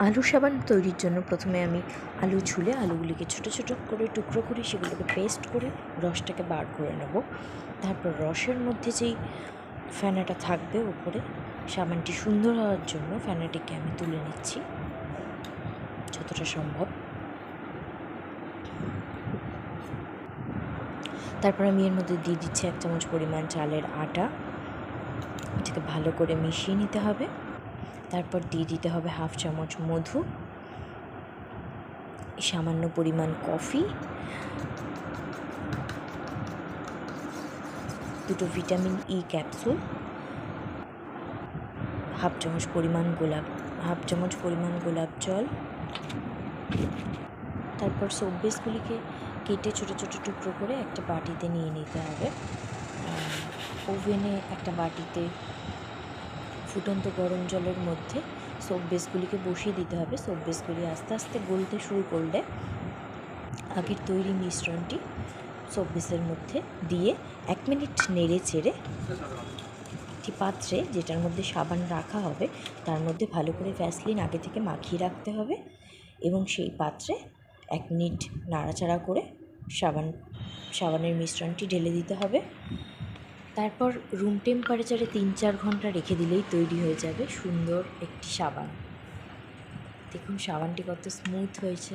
আলু সাবান তৈরির জন্য প্রথমে আমি আলু ছুলে আলুগুলিকে ছোটো ছোটো করে টুকরো করে সেগুলোকে পেস্ট করে রসটাকে বার করে নেব। তারপর রসের মধ্যে যেই ফেনাটা থাকবে উপরে, সাবানটি সুন্দর হওয়ার জন্য ফেনাটিকে আমি তুলে নিচ্ছি যতটা সম্ভব। তারপর আমি এর মধ্যে দিয়ে দিচ্ছি 1 চামচ পরিমাণ চালের আটা। এটাকে ভালো করে মিশিয়ে নিতে হবে। তারপর দিয়ে দিতে হবে 1/2 চামচ মধু, সামান্য পরিমাণ কফি, 2 ভিটামিন ই ক্যাপসুল, 1/2 চামচ পরিমাণ গোলাপ জল। তারপর সোপ বেসগুলিকে কেটে ছোটো ছোটো টুকরো করে একটা বাটিতে নিয়ে নিতে হবে। ওভেনে একটা বাটিতে ফুটন্ত গরম জলের মধ্যে সোপ বেসগুলিকে বসিয়ে দিতে হবে। সোপ বেসগুলি আস্তে আস্তে গলতে শুরু করলে আগের তৈরি মিশ্রণটি সোপ বেসের মধ্যে দিয়ে 1 মিনিট নেড়ে চেড়ে একটি পাত্রে, যেটার মধ্যে সাবান রাখা হবে, তার মধ্যে ভালো করে ভ্যাসলিন আগে থেকে মাখিয়ে রাখতে হবে এবং সেই পাত্রে 1 মিনিট নাড়াচাড়া করে সাবানের মিশ্রণটি ঢেলে দিতে হবে। তারপর রুম টেম্পারেচারে 3-4 ঘন্টা রেখে দিলেই তৈরি হয়ে যাবে সুন্দর একটি সাবান। দেখুন সাবানটি কত স্মুথ হয়েছে।